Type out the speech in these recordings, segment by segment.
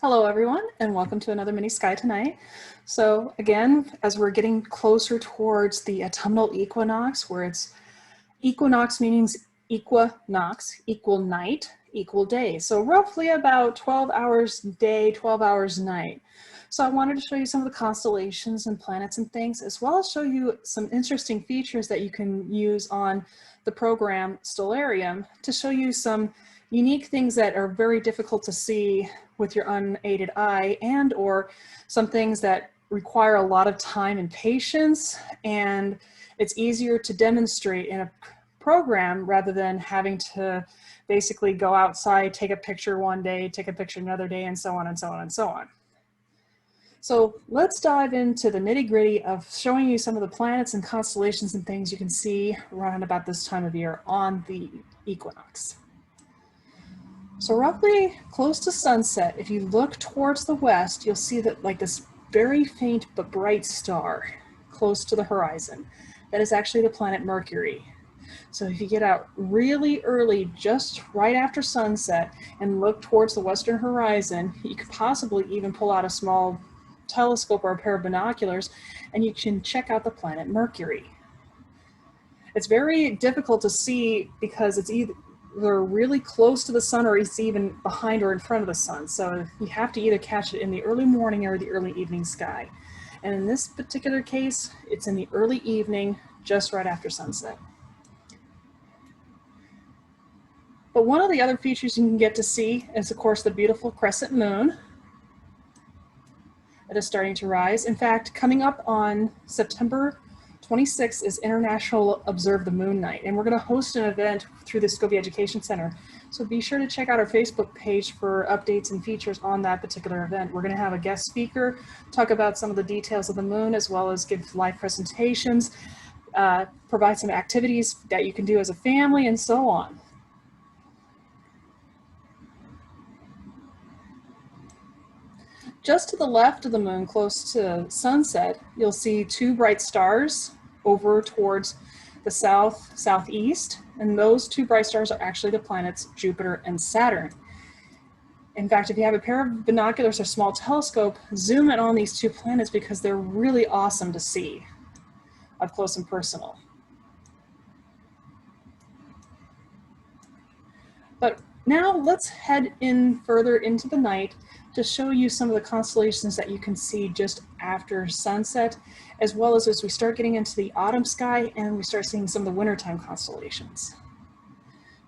Hello everyone, and welcome to another mini sky tonight. So again, as we're getting closer towards the autumnal equinox, where it's equinox means equinox, equal night, equal day. So roughly about 12 hours day, 12 hours night. So I wanted to show you some of the constellations and planets and things, as well as show you some interesting features that you can use on the program Stellarium to show you some unique things that are very difficult to see with your unaided eye, and or some things that require a lot of time and patience, and it's easier to demonstrate in a program rather than having to basically go outside, take a picture one day, take a picture another day, and so on and so on and so on. So let's dive into the nitty-gritty of showing you some of the planets and constellations and things you can see around about this time of year on the equinox. So roughly close to sunset, if you look towards the west, you'll see that like this very faint but bright star close to the horizon. That is actually the planet Mercury. So if you get out really early, just right after sunset, and look towards the western horizon, you could possibly even pull out a small telescope or a pair of binoculars, and you can check out the planet Mercury. It's very difficult to see because it's either really close to the sun or it's even behind or in front of the sun. So you have to either catch it in the early morning or the early evening sky. And in this particular case, it's in the early evening, just right after sunset. But one of the other features you can get to see is, of course, the beautiful crescent moon that is starting to rise. In fact, coming up on September 26th is International Observe the Moon Night, and we're going to host an event through the Scobie Education Center. So be sure to check out our Facebook page for updates and features on that particular event. We're going to have a guest speaker talk about some of the details of the moon, as well as give live presentations, provide some activities that you can do as a family, and so on. Just to the left of the moon, close to sunset, you'll see two bright stars over towards the southeast, and those two bright stars are actually the planets Jupiter and Saturn. In fact, if you have a pair of binoculars or small telescope, zoom in on these two planets because they're really awesome to see up close and personal. But now let's head in further into the night to show you some of the constellations that you can see just after sunset, as well as we start getting into the autumn sky and we start seeing some of the wintertime constellations.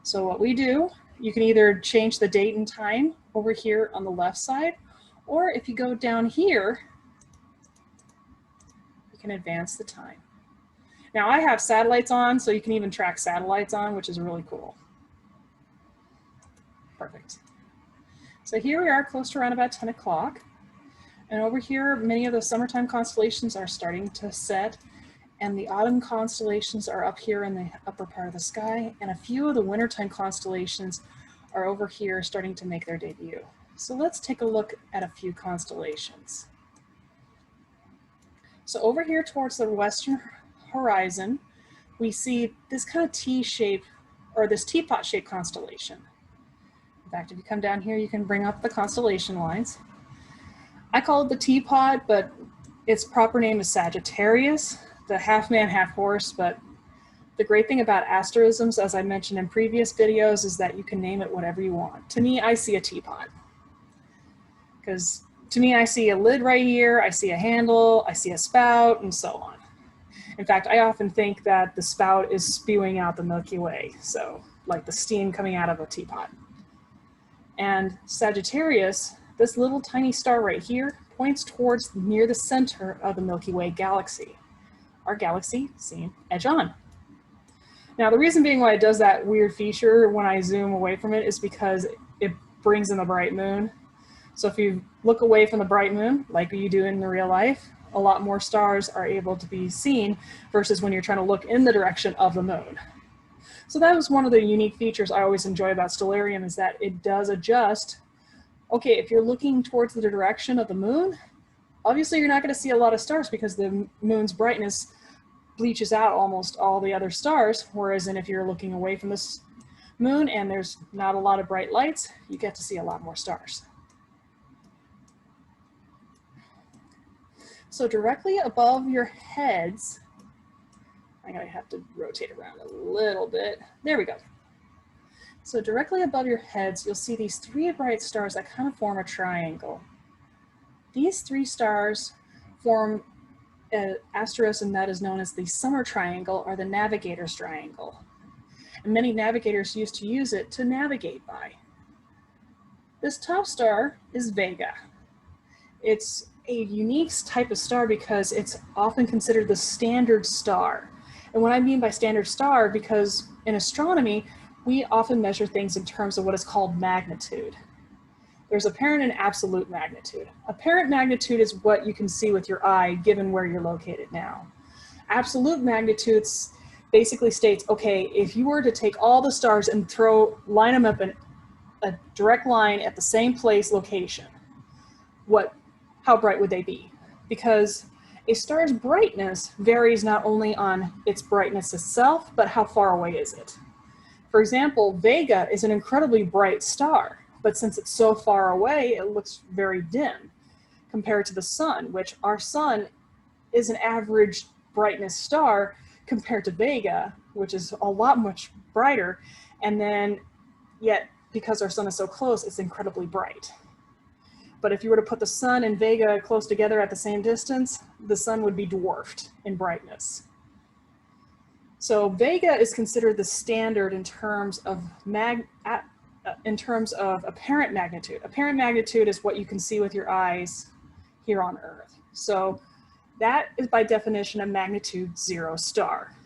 So what we do, you can either change the date and time over here on the left side, or if you go down here, you can advance the time. Now I have satellites on, so you can even track satellites on, which is really cool. Perfect. So here we are close to around about 10 o'clock. And over here, many of the summertime constellations are starting to set, and the autumn constellations are up here in the upper part of the sky, and a few of the wintertime constellations are over here starting to make their debut. So let's take a look at a few constellations. So over here towards the western horizon, we see this kind of T-shape, or this teapot-shaped constellation. In fact, if you come down here, you can bring up the constellation lines. I call it the teapot, but its proper name is Sagittarius, the half man, half horse. But the great thing about asterisms, as I mentioned in previous videos, is that you can name it whatever you want. To me, I see a teapot. Because to me, I see a lid right here, I see a handle, I see a spout, and so on. In fact, I often think that the spout is spewing out the Milky Way, so like the steam coming out of a teapot. And Sagittarius, this little tiny star right here, points towards near the center of the Milky Way galaxy. Our galaxy seen edge on. Now the reason being why it does that weird feature when I zoom away from it is because it brings in the bright moon. So if you look away from the bright moon, like you do in the real life, a lot more stars are able to be seen versus when you're trying to look in the direction of the moon. So that was one of the unique features I always enjoy about Stellarium, is that it does adjust. Okay, if you're looking towards the direction of the moon, obviously you're not going to see a lot of stars because the moon's brightness bleaches out almost all the other stars, whereas if you're looking away from this moon and there's not a lot of bright lights, you get to see a lot more stars. So directly above your heads, I'm going to have to rotate around a little bit. There we go. So directly above your heads, you'll see these three bright stars that kind of form a triangle. These three stars form an asterism that is known as the summer triangle or the navigator's triangle. And many navigators used to use it to navigate by. This top star is Vega. It's a unique type of star because it's often considered the standard star. And what I mean by standard star, because in astronomy, we often measure things in terms of what is called magnitude. There's apparent and absolute magnitude. Apparent magnitude is what you can see with your eye given where you're located now. Absolute magnitudes basically states, okay, if you were to take all the stars and line them up in a direct line at the same place location, how bright would they be? Because a star's brightness varies not only on its brightness itself, but how far away is it? For example, Vega is an incredibly bright star, but since it's so far away, it looks very dim compared to the sun, which our sun is an average brightness star compared to Vega, which is a lot much brighter, and then yet because our sun is so close, it's incredibly bright. But if you were to put the sun and Vega close together at the same distance, the sun would be dwarfed in brightness. So Vega is considered the standard in terms of apparent magnitude. Apparent magnitude is what you can see with your eyes here on Earth. So that is by definition a magnitude 0 star.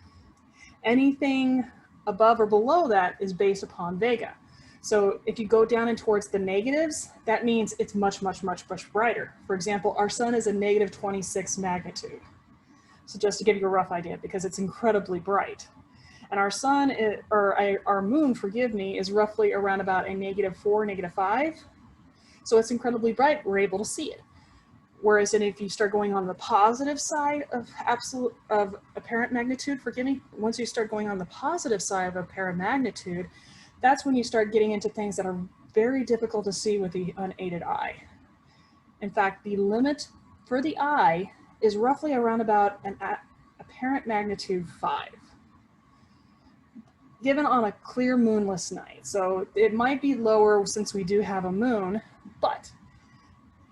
Anything above or below that is based upon Vega. So if you go down and towards the negatives, that means it's much, much, much, much brighter. For example, our sun is a negative 26 magnitude. So just to give you a rough idea, because it's incredibly bright. And our sun, our moon, forgive me, is roughly around about a -4, -5. So it's incredibly bright, we're able to see it. Whereas if you start going on the positive side of apparent magnitude, forgive me, once you start going on the positive side of apparent magnitude, that's when you start getting into things that are very difficult to see with the unaided eye. In fact, the limit for the eye is roughly around about an apparent magnitude 5, given on a clear moonless night. So it might be lower since we do have a moon, but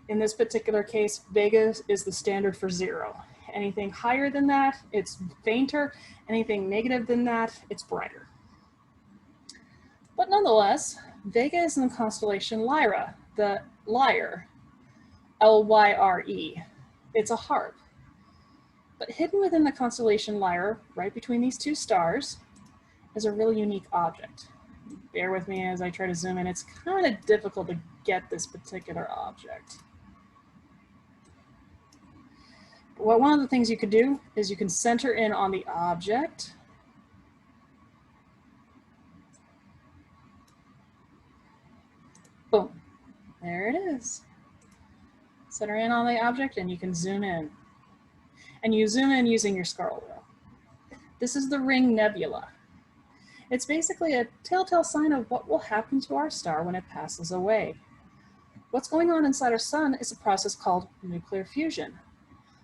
in this particular case, Vega is the standard for 0. Anything higher than that, it's fainter. Anything negative than that, it's brighter. But nonetheless, Vega is in the constellation Lyra, the lyre, L-Y-R-E. It's a harp. But hidden within the constellation Lyra, right between these two stars, is a really unique object. Bear with me as I try to zoom in. It's kind of difficult to get this particular object. Well, one of the things you could do is you can center in on the object. Boom, there it is. Center in on the object and you can zoom in. And you zoom in using your scroll wheel. This is the Ring Nebula. It's basically a telltale sign of what will happen to our star when it passes away. What's going on inside our sun is a process called nuclear fusion.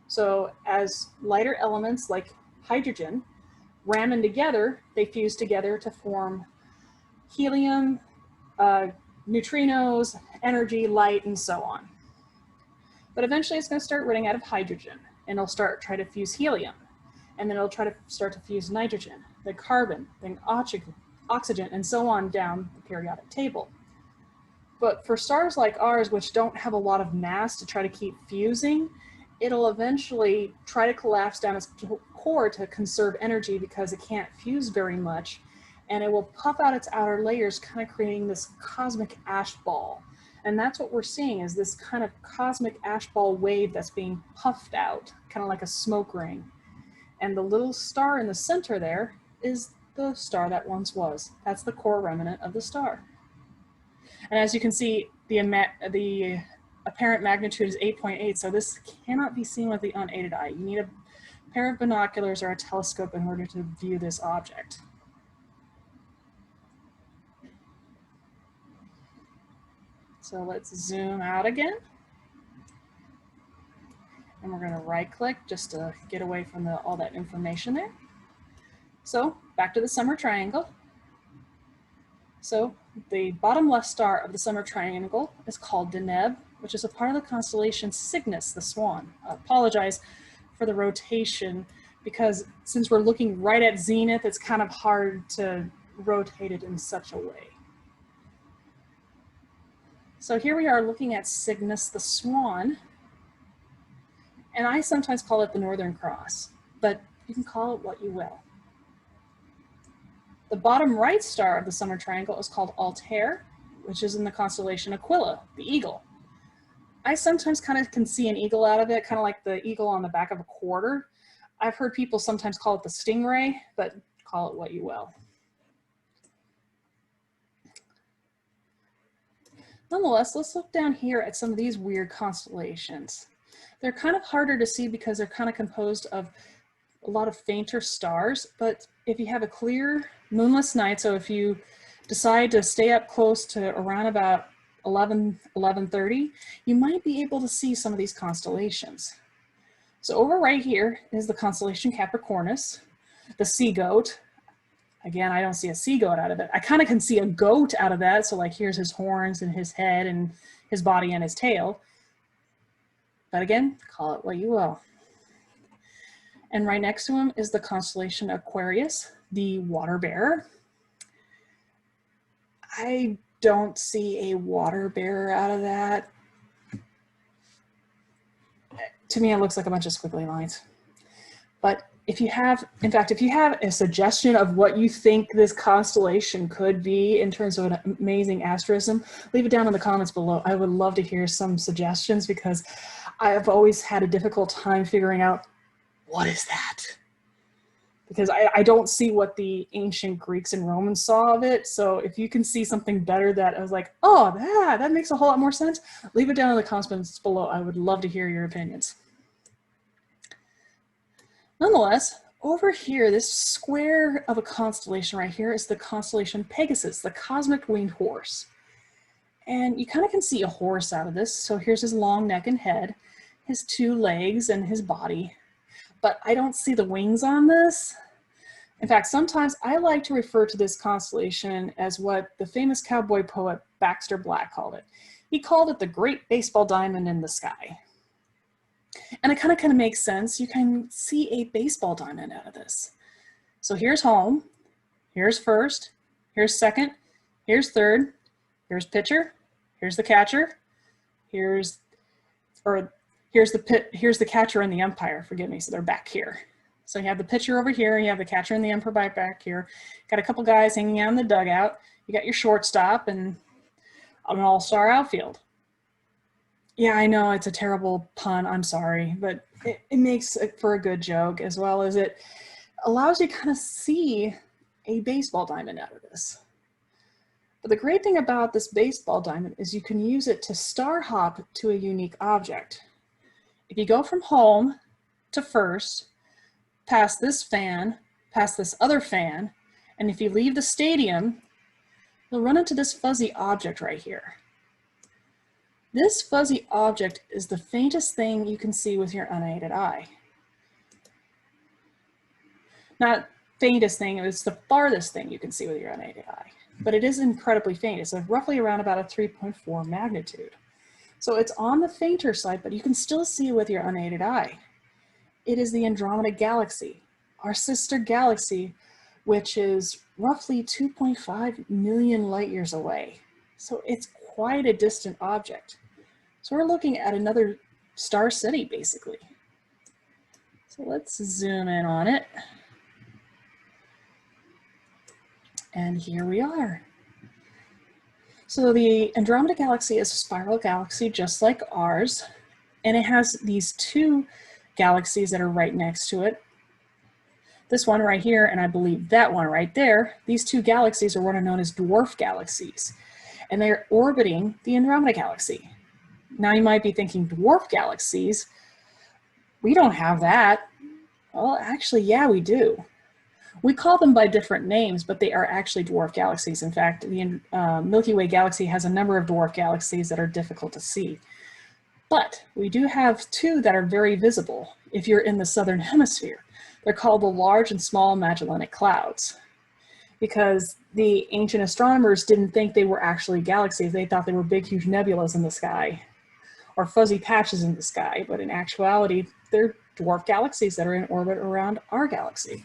So as lighter elements like hydrogen ram in together, they fuse together to form helium, neutrinos, energy, light, and so on. But eventually it's going to start running out of hydrogen, and it'll try to fuse helium, and then it'll start to fuse nitrogen, then carbon, then oxygen, and so on down the periodic table. But for stars like ours, which don't have a lot of mass to try to keep fusing, it'll eventually try to collapse down its core to conserve energy because it can't fuse very much, and it will puff out its outer layers, kind of creating this cosmic ash ball. And that's what we're seeing, is this kind of cosmic ash ball wave that's being puffed out, kind of like a smoke ring. And the little star in the center there is the star that once was. That's the core remnant of the star. And as you can see, the apparent magnitude is 8.8, so this cannot be seen with the unaided eye. You need a pair of binoculars or a telescope in order to view this object. So let's zoom out again. And we're going to right click just to get away from all that information there. So back to the summer triangle. So the bottom left star of the summer triangle is called Deneb, which is a part of the constellation Cygnus, the swan. I apologize for the rotation because since we're looking right at zenith, it's kind of hard to rotate it in such a way. So here we are looking at Cygnus, the swan, and I sometimes call it the Northern Cross, but you can call it what you will. The bottom right star of the summer triangle is called Altair, which is in the constellation Aquila, the eagle. I sometimes kind of can see an eagle out of it, kind of like the eagle on the back of a quarter. I've heard people sometimes call it the stingray, but call it what you will. Nonetheless, let's look down here at some of these weird constellations. They're kind of harder to see because they're kind of composed of a lot of fainter stars, but if you have a clear moonless night, so if you decide to stay up close to around about 11:30, you might be able to see some of these constellations. So over right here is the constellation Capricornus, the sea goat. Again, I don't see a sea goat out of it. I kind of can see a goat out of that. So like here's his horns and his head and his body and his tail. But again, call it what you will. And right next to him is the constellation Aquarius, the water bearer. I don't see a water bearer out of that. To me, it looks like a bunch of squiggly lines. But if you have, in fact, if you have a suggestion of what you think this constellation could be in terms of an amazing asterism, leave it down in the comments below. I would love to hear some suggestions because I have always had a difficult time figuring out what is that? Because I don't see what the ancient Greeks and Romans saw of it. So if you can see something better that I was like, oh, that makes a whole lot more sense, leave it down in the comments below. I would love to hear your opinions. Nonetheless, over here, this square of a constellation right here is the constellation Pegasus, the cosmic winged horse. And you kind of can see a horse out of this. So here's his long neck and head, his two legs and his body. But I don't see the wings on this. In fact, sometimes I like to refer to this constellation as what the famous cowboy poet Baxter Black called it. He called it the great baseball diamond in the sky. And it kind of makes sense. You can see a baseball diamond out of this. So here's home, here's first, here's second, here's third, here's pitcher, here's the catcher, here's the catcher and the umpire, forgive me, so they're back here. So you have the pitcher over here, you have the catcher and the umpire back here. Got a couple guys hanging out in the dugout. You got your shortstop and an all-star outfield. Yeah, I know it's a terrible pun, I'm sorry, but it makes it for a good joke, as well as it allows you to kind of see a baseball diamond out of this. But the great thing about this baseball diamond is you can use it to star hop to a unique object. If you go from home to first, past this fan, past this other fan, and if you leave the stadium, you'll run into this fuzzy object right here. This fuzzy object is the faintest thing you can see with your unaided eye. Not faintest thing, it's the farthest thing you can see with your unaided eye, but it is incredibly faint. It's roughly around about a 3.4 magnitude. So it's on the fainter side, but you can still see it with your unaided eye. It is the Andromeda Galaxy, our sister galaxy, which is roughly 2.5 million light years away. So it's quite a distant object. So we're looking at another star city, basically. So let's zoom in on it. And here we are. So the Andromeda Galaxy is a spiral galaxy just like ours, and it has these two galaxies that are right next to it. This one right here, and I believe that one right there, these two galaxies are what are known as dwarf galaxies, and they're orbiting the Andromeda Galaxy. Now you might be thinking, dwarf galaxies? We don't have that. Well, actually, yeah, we do. We call them by different names, but they are actually dwarf galaxies. In fact, the Milky Way galaxy has a number of dwarf galaxies that are difficult to see. But we do have two that are very visible if you're in the southern hemisphere. They're called the Large and Small Magellanic Clouds, because the ancient astronomers didn't think they were actually galaxies. They thought they were big, huge nebulas in the sky or fuzzy patches in the sky, but in actuality, they're dwarf galaxies that are in orbit around our galaxy.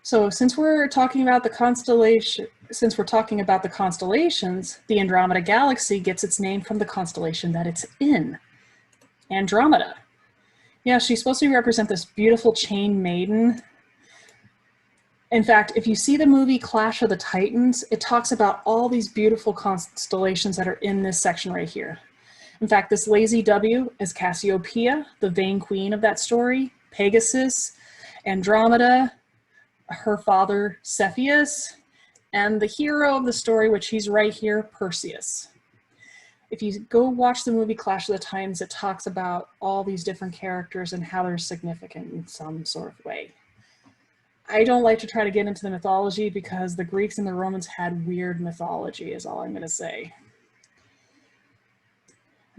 So since we're talking about the constellations, the Andromeda Galaxy gets its name from the constellation that it's in, Andromeda. Yeah, she's supposed to represent this beautiful chain maiden. In fact, if you see the movie Clash of the Titans, it talks about all these beautiful constellations that are in this section right here. In fact, this lazy W is Cassiopeia, the vain queen of that story, Pegasus, Andromeda, her father Cepheus, and the hero of the story, which he's right here, Perseus. If you go watch the movie Clash of the Titans, it talks about all these different characters and how they're significant in some sort of way. I don't like to try to get into the mythology because the Greeks and the Romans had weird mythology, is all I'm going to say.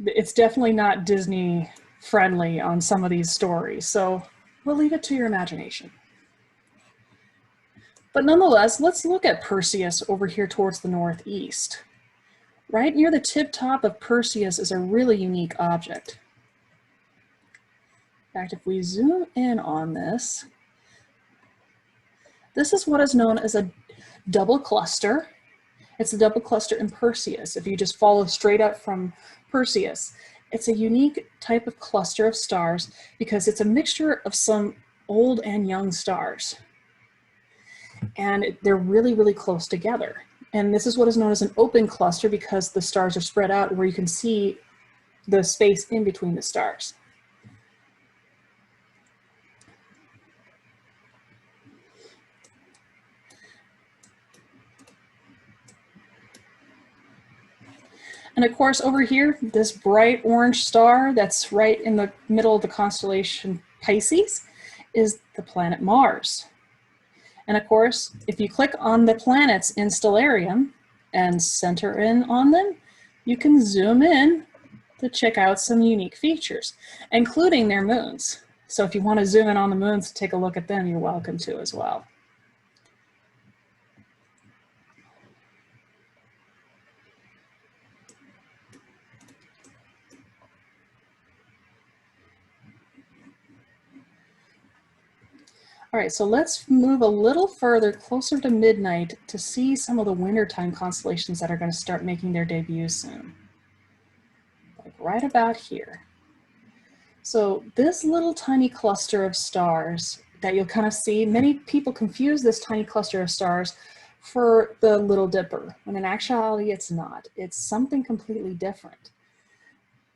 It's definitely not Disney friendly on some of these stories, so we'll leave it to your imagination. But nonetheless, let's look at Perseus over here towards the northeast. Right near the tip top of Perseus is a really unique object. In fact, if we zoom in on this, this is what is known as a double cluster. It's a double cluster in Perseus. If you just follow straight up from Perseus, it's a unique type of cluster of stars because it's a mixture of some old and young stars. And they're really, really close together. And this is what is known as an open cluster because the stars are spread out where you can see the space in between the stars. And of course, over here, this bright orange star that's right in the middle of the constellation Pisces is the planet Mars. And of course, if you click on the planets in Stellarium and center in on them, you can zoom in to check out some unique features, including their moons. So if you want to zoom in on the moons to take a look at them, you're welcome to as well. All right, so let's move a little further, closer to midnight, to see some of the wintertime constellations that are going to start making their debut soon. Like right about here. So this little tiny cluster of stars that you'll kind of see, many people confuse this tiny cluster of stars for the Little Dipper, when in actuality it's not. It's something completely different.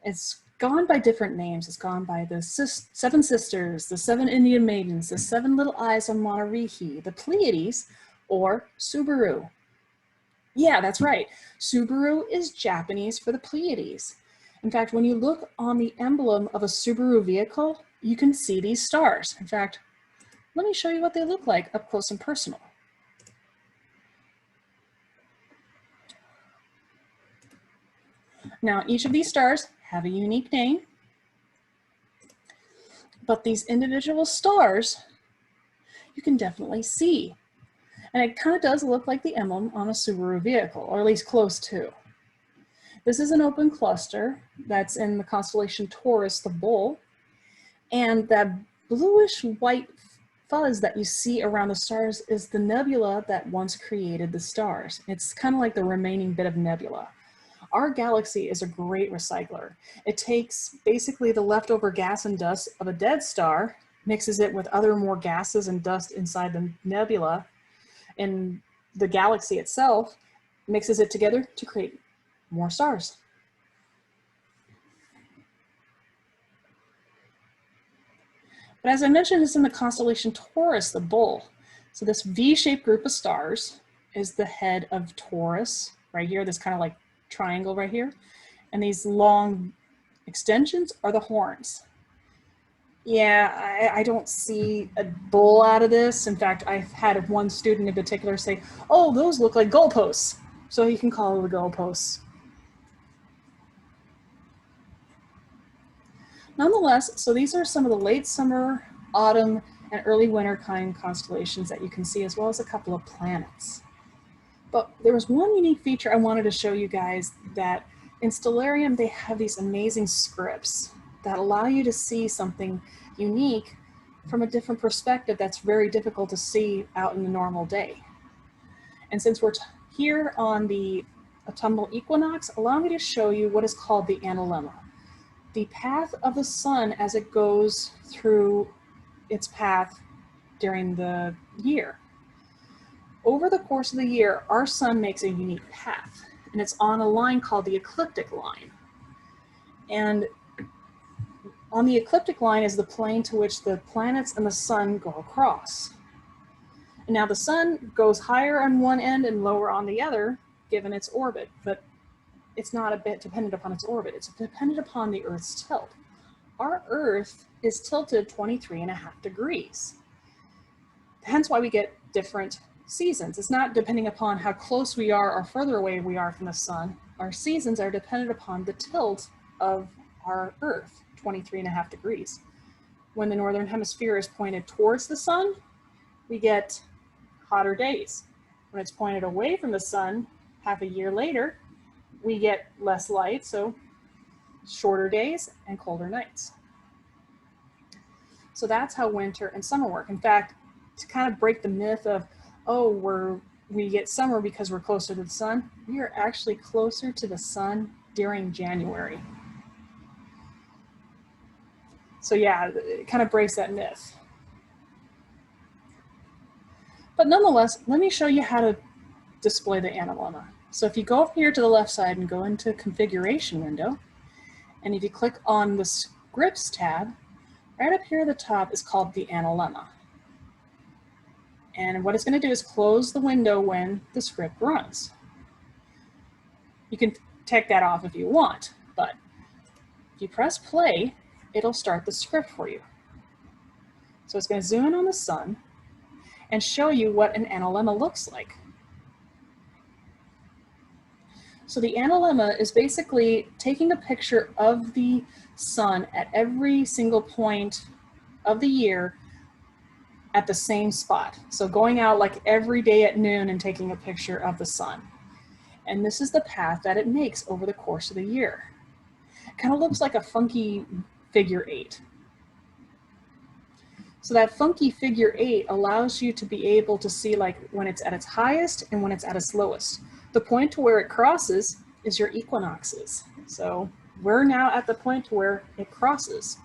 It's gone by different names. It's gone by the Seven Sisters, the Seven Indian Maidens, the Seven Little Eyes on Monorihi, the Pleiades, or Subaru. Yeah, that's right. Subaru is Japanese for the Pleiades. In fact, when you look on the emblem of a Subaru vehicle, you can see these stars. In fact, let me show you what they look like up close and personal. Now, each of these stars have a unique name, but these individual stars you can definitely see. And it kind of does look like the emblem on a Subaru vehicle, or at least close to. This is an open cluster that's in the constellation Taurus, the bull, and that bluish white fuzz that you see around the stars is the nebula that once created the stars. It's kind of like the remaining bit of nebula. Our galaxy is a great recycler. It takes basically the leftover gas and dust of a dead star, mixes it with other more gases and dust inside the nebula, and the galaxy itself mixes it together to create more stars. But as I mentioned, it's in the constellation Taurus, the bull. So this V-shaped group of stars is the head of Taurus right here, this kind of like triangle right here. And these long extensions are the horns. Yeah, I don't see a bowl out of this. In fact, I've had one student in particular say, oh, those look like goalposts. So you can call it the goalposts. Nonetheless, so these are some of the late summer, autumn, and early winter kind constellations that you can see, as well as a couple of planets. But there was one unique feature I wanted to show you guys, that in Stellarium, they have these amazing scripts that allow you to see something unique from a different perspective that's very difficult to see out in the normal day. And since we're here on the autumnal equinox, allow me to show you what is called the analemma, the path of the sun as it goes through its path during the year. Over the course of the year, our sun makes a unique path, and it's on a line called the ecliptic line. And on the ecliptic line is the plane to which the planets and the sun go across. And now the sun goes higher on one end and lower on the other, given its orbit, but it's not a bit dependent upon its orbit. It's dependent upon the Earth's tilt. Our Earth is tilted 23.5 degrees. Hence why we get different seasons. It's not depending upon how close we are or further away we are from the sun. Our seasons are dependent upon the tilt of our Earth, 23.5 degrees. When the northern hemisphere is pointed towards the sun, we get hotter days. When it's pointed away from the sun, half a year later, we get less light, so shorter days and colder nights. So that's how winter and summer work. In fact, to kind of break the myth of, oh, we get summer because we're closer to the sun, we are actually closer to the sun during January. So yeah, it kind of breaks that myth. But nonetheless, let me show you how to display the analemma. So if you go up here to the left side and go into configuration window, and if you click on the scripts tab, right up here at the top is called the analemma. And what it's going to do is close the window when the script runs. You can take that off if you want, but if you press play, it'll start the script for you. So it's going to zoom in on the sun and show you what an analemma looks like. So the analemma is basically taking a picture of the sun at every single point of the year at the same spot. So going out like every day at noon and taking a picture of the sun. And this is the path that it makes over the course of the year. It kind of looks like a funky figure 8. So that funky figure 8 allows you to be able to see like when it's at its highest and when it's at its lowest. The point to where it crosses is your equinoxes. So we're now at the point to where it crosses.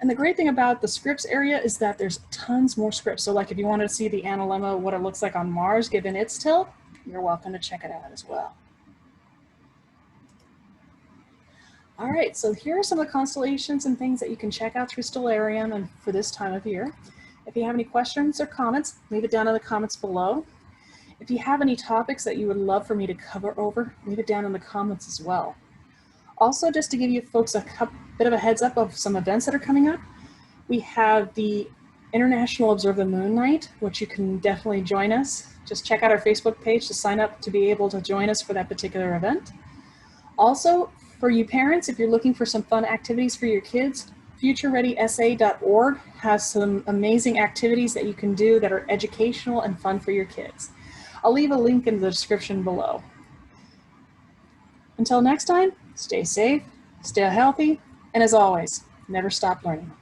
And the great thing about the scripts area is that there's tons more scripts. So like if you want to see the analemma, what it looks like on Mars given its tilt, you're welcome to check it out as well. All right, so here are some of the constellations and things that you can check out through Stellarium and for this time of year. If you have any questions or comments, leave it down in the comments below. If you have any topics that you would love for me to cover over, leave it down in the comments as well. Also, just to give you folks a bit of a heads up of some events that are coming up, we have the International Observe the Moon Night, which you can definitely join us. Just check out our Facebook page to sign up to be able to join us for that particular event. Also, for you parents, if you're looking for some fun activities for your kids, futurereadysa.org has some amazing activities that you can do that are educational and fun for your kids. I'll leave a link in the description below. Until next time, stay safe, stay healthy, and as always, never stop learning.